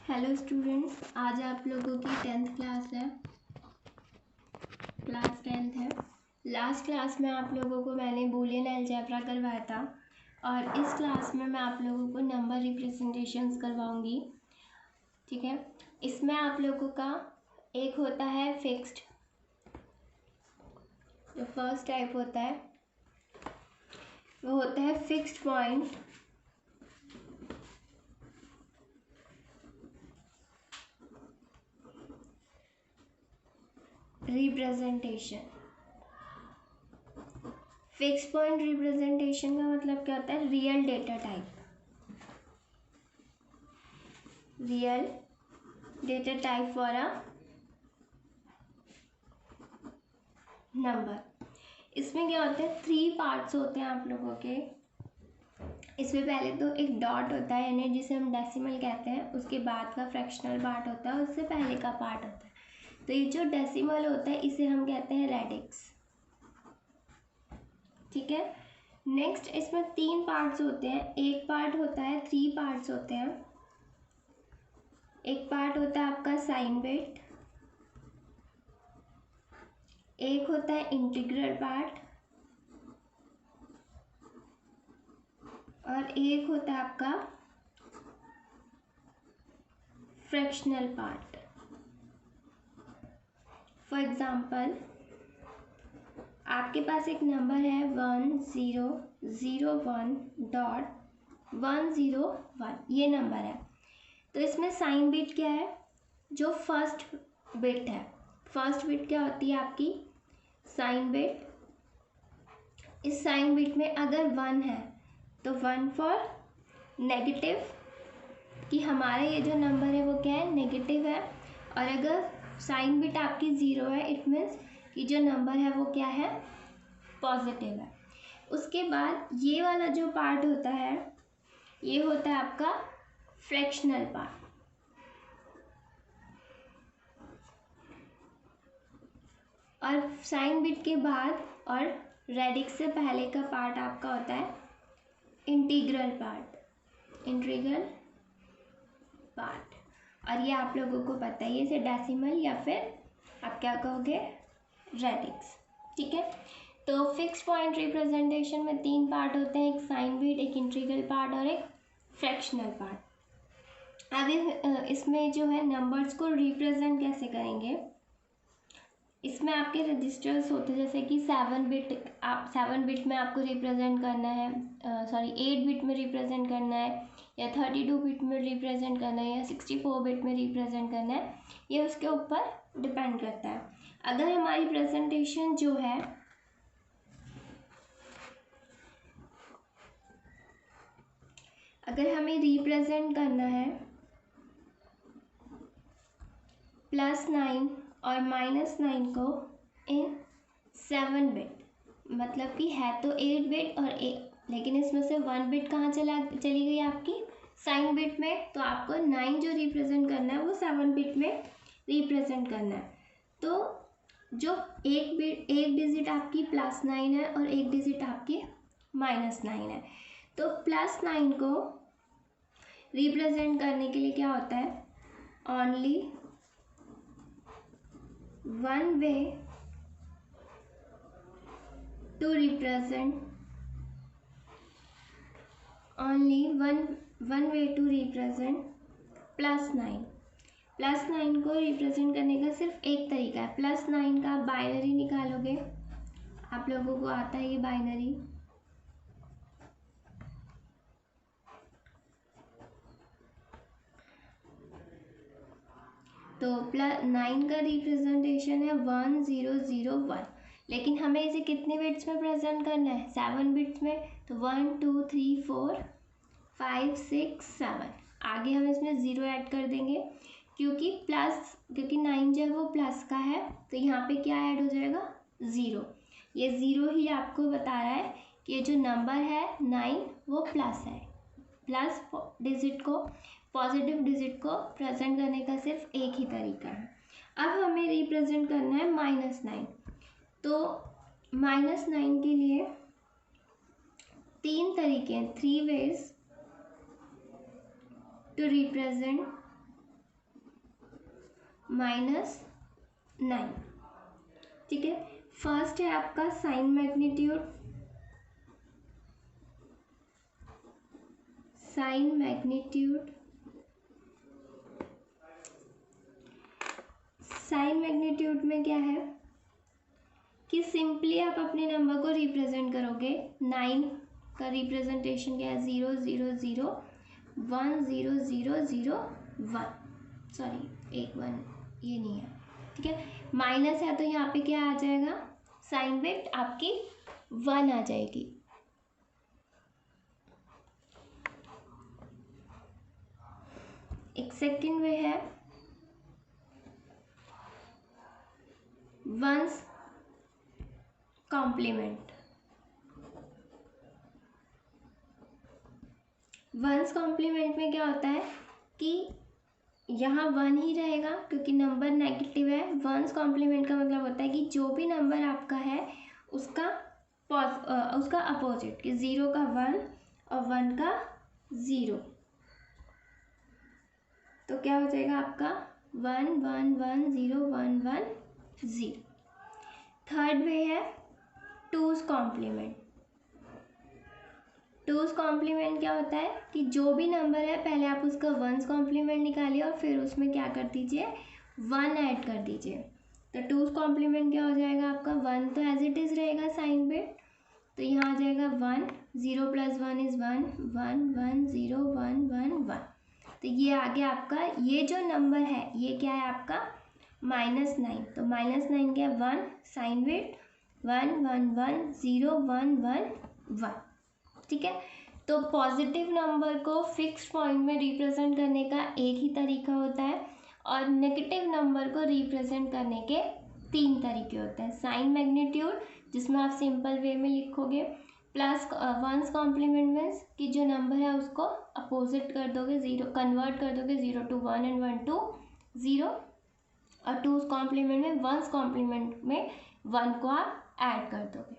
Hello students, आज आप लोगों की 10th क्लास है, क्लास 10th है। लास्ट क्लास में आप लोगों को मैंने बूलियन अलजेब्रा करवाया था और इस क्लास में मैं आप लोगों को नंबर रिप्रेजेंटेशंस करवाऊंगी। ठीक है, इसमें आप लोगों का एक होता है फिक्स्ड, जो फर्स्ट टाइप होता है वो होता है fixed point representation. Fix point representation का मतलब क्या होता है? Real data type, real data type for a number. इसमें क्या होता है? 3 पार्ट्स होते हैं आप लोगों के। इसमें पहले तो एक डॉट होता है, यानी जिसे हम डेसिमल कहते हैं, उसके बाद का फ्रैक्शनल पार्ट होता है, उससे पहले का पार्ट होता है। तो ये जो डेसिमल होता है इसे हम कहते हैं रेडिक्स। ठीक है, नेक्स्ट इसमें 3 पार्ट्स होते हैं। एक पार्ट होता है, 3 पार्ट्स होते हैं। एक पार्ट होता है आपका साइन बिट, एक होता है इंटीग्रल पार्ट और एक होता है आपका फ्रैक्शनल पार्ट। फॉर एग्जांपल, आपके पास एक नंबर है 1001.101, ये नंबर है। तो इसमें साइन बिट क्या है? जो फर्स्ट बिट है, फर्स्ट बिट क्या होती है आपकी? Sign bit. इस साइन बिट में अगर 1 है तो 1 फॉर नेगेटिव, कि हमारा ये जो नंबर है वो क्या है? नेगेटिव है। और अगर साइन बिट आपकी 0 है, इट मीन्स कि जो नंबर है वो क्या है? पॉजिटिव है। उसके बाद ये वाला जो पार्ट होता है ये होता है आपका फ्रैक्शनल पार्ट। और साइन बिट के बाद और रेडिक्स से पहले का पार्ट आपका होता है इंटीग्रल पार्ट, इंटीग्रल पार्ट। और ये आप लोगों को पता है, ये से डेसिमल या फिर आप क्या कहोगे? रेडिक्स। ठीक है, तो फिक्स पॉइंट रिप्रेजेंटेशन में 3 पार्ट होते हैं, एक साइन बिट, एक इंटीग्रल पार्ट और एक फ्रैक्शनल पार्ट। अब इसमें जो है नंबर्स को रिप्रेजेंट कैसे करेंगे? इसमें आपके रजिस्टर्स होते हैं, जैसे कि 7 बिट, आप 7 बिट में आपको रिप्रेजेंट करना है, 8 बिट में रिप्रेजेंट करना है, या 32 बिट में रिप्रेजेंट करना है, या 64 बिट में रिप्रेजेंट करना है। ये उसके ऊपर डिपेंड करता है। अगर हमारी प्रेजेंटेशन जो है अगर हमें रिप्रेजेंट करना है +9 और -9 को इन 7 बिट, मतलब कि है तो 8 बिट और लेकिन इसमें से 1 बिट कहाँ चली गई आपकी? साइन बिट में। तो आपको 9 जो रिप्रेजेंट करना है वो 7 बिट में रिप्रेजेंट करना है। तो जो एक डिजिट आपकी +9 है और एक डिजिट आपकी -9 है। तो +9 को रिप्रेजेंट करने के लिए क्या होता है? Only one way to represent, only one way to represent +9। +9 को रिप्रेजेंट करने का सिर्फ एक तरीका है। +9 का बाइनरी निकालोगे, आप लोगों को आता है ये बाइनरी। तो +9 का रिप्रेजेंटेशन है 1001, लेकिन हमें इसे कितने बिट्स में प्रेजेंट करना है? 7 बिट्स में। तो 1 2 3 4 5 6 7, आगे हम इसमें 0 ऐड कर देंगे, क्योंकि 9 जो है वो प्लस का है, तो यहाँ पे क्या ऐड हो जाएगा? 0। ये 0 ही आपको बता रहा है कि ये जो नंबर है 9 वो प्लस है। प्लस डिजिट को, पॉजिटिव डिजिट को प्रेजेंट करने का सिर्फ एक ही तरीका है। अब हमें रिप्रेजेंट करना है -9। तो -9 के लिए 3 तरीके हैं, 3 ways to represent -9। ठीक है, फर्स्ट है आपका साइन मैग्नीट्यूड। साइन मैग्नीट्यूड में क्या है कि सिंपली आप अपने नंबर को रिप्रेजेंट करोगे। 9 का रिप्रेजेंटेशन क्या है? 0 0 0 1 0 0 0 1, सॉरी 1 1 ये नहीं है। ठीक है, माइनस है तो यहाँ पे क्या आ जाएगा? साइन बिट आपकी 1 आ जाएगी। एक सेकेंड वे है वंस कॉम्प्लीमेंट। वंस कॉम्प्लीमेंट में क्या होता है कि यहाँ 1 ही रहेगा क्योंकि नंबर नेगेटिव है। वंस कॉम्प्लीमेंट का मतलब होता है कि जो भी नंबर आपका है उसका अपोजिट, कि 0 का 1 और 1 का 0, तो क्या हो जाएगा आपका 1 1 1 0 1 1 0। थर्ड वे है टूज कॉम्प्लीमेंट। टूज कॉम्प्लीमेंट क्या होता है कि जो भी नंबर है पहले आप उसका वंस कॉम्प्लीमेंट निकालिए और फिर उसमें क्या कर दीजिए? 1 ऐड कर दीजिए। तो टूज कॉम्प्लीमेंट क्या हो जाएगा आपका? 1 तो एज इट इज़ रहेगा साइन बिट, तो यहाँ आ जाएगा 1, 0 + 1 = 1 1 1 0 1 1 1। तो ये आ गया आपका, ये जो नंबर है ये क्या है आपका? -9। तो -9 क्या है? 1 साइन बिट 1 1 1 0 1 1 1। ठीक है, तो पॉजिटिव नंबर को फिक्स पॉइंट में रिप्रेजेंट करने का एक ही तरीका होता है और नेगेटिव नंबर को रिप्रेजेंट करने के 3 तरीके होते हैं। साइन मैग्नीट्यूड, जिसमें आप सिंपल वे में लिखोगे, प्लस वंस कॉम्प्लीमेंट मीन्स कि जो नंबर है उसको अपोजिट कर दोगे, 0 कन्वर्ट कर दोगे, 0 to 1 and 1 to 0, और टूज कॉम्प्लीमेंट में वंस कॉम्प्लीमेंट में 1 को आप ऐड कर दोगे।